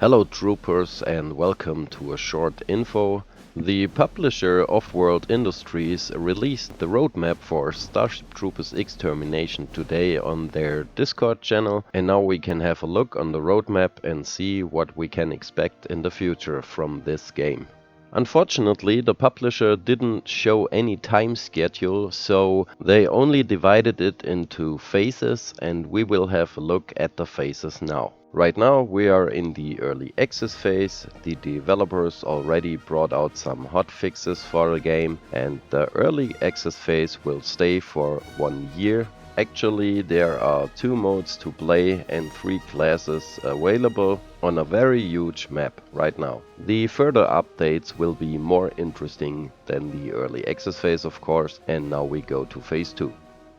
Hello troopers and welcome to a short info. The publisher Off-World Industries released the roadmap for Starship Troopers Extermination today on their Discord channel, and now we can have a look on the roadmap and see what we can expect in the future from this game. Unfortunately, the publisher didn't show any time schedule, so they only divided it into phases, and we will have a look at the phases now. Right now we are in the early access phase. The developers already brought out some hot fixes for the game, and the early access phase will stay for 1 year. Actually, there are 2 modes to play and 3 classes available on a very huge map right now. The further updates will be more interesting than the early access phase, of course, and now we go to phase 2.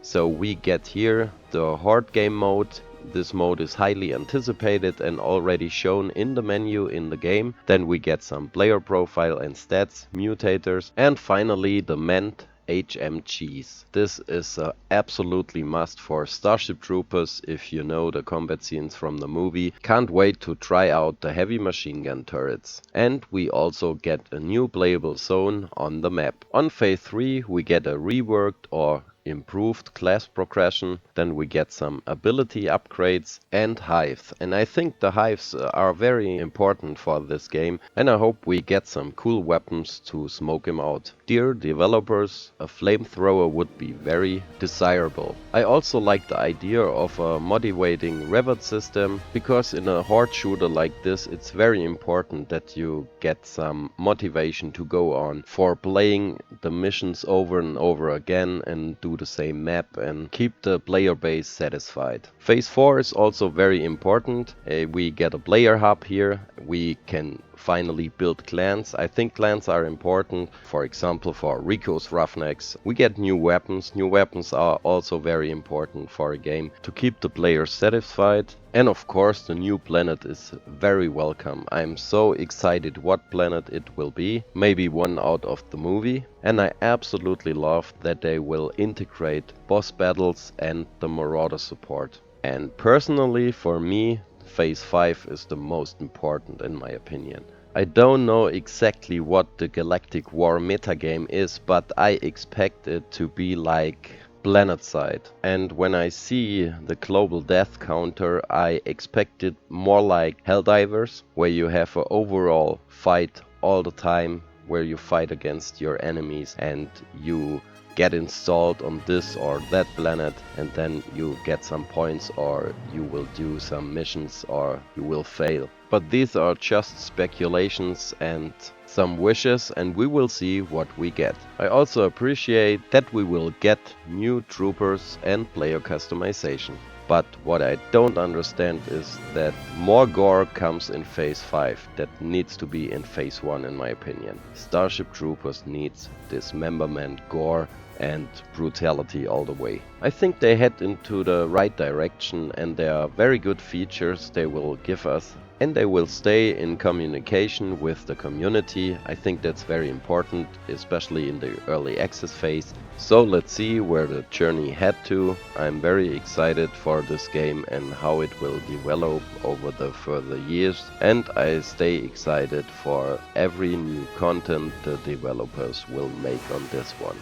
So we get here the hard game mode. This mode is highly anticipated and already shown in the menu in the game. Then we get some player profile and stats, mutators, and finally the manned HMGs. This is a absolutely must for Starship Troopers if you know the combat scenes from the movie. Can't wait to try out the heavy machine gun turrets. And we also get a new playable zone on the map. On phase 3 we get a reworked or improved class progression, then we get some ability upgrades and hives. And I think the hives are very important for this game, and I hope we get some cool weapons to smoke him out. Dear developers, a flamethrower would be very desirable. I also like the idea of a motivating reward system, because in a horde shooter like this it's very important that you get some motivation to go on for playing the missions over and over again and do the same map and keep the player base satisfied. Phase 4 is also very important. We get a player hub here. We can finally build clans. I think clans are important, for example for Rico's Roughnecks. We get new weapons. New weapons are also very important for a game to keep the players satisfied. And of course the new planet is very welcome. I'm so excited what planet it will be. Maybe one out of the movie. And I absolutely love that they will integrate boss battles and the Marauder support. And personally for me, Phase 5 is the most important in my opinion. I don't know exactly what the Galactic War metagame is, but I expect it to be like PlanetSide. And when I see the global death counter, I expect it more like Helldivers, where you have an overall fight all the time, where you fight against your enemies and you get installed on this or that planet, and then you get some points or you will do some missions or you will fail. But these are just speculations and some wishes, and we will see what we get. I also appreciate that we will get new troopers and player customization. But what I don't understand is that more gore comes in phase 5 that needs to be in phase 1 in my opinion. Starship Troopers needs dismemberment, gore and brutality all the way. I think they head into the right direction and there are very good features they will give us. And they will stay in communication with the community. I think that's very important, especially in the early access phase. So let's see where the journey head to. I'm very excited for this game and how it will develop over the further years. And I stay excited for every new content the developers will make on this one.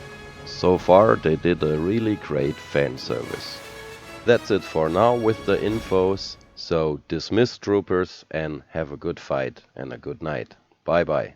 So far they did a really great fan service. That's it for now with the infos. So dismiss troopers and have a good fight and a good night. Bye bye.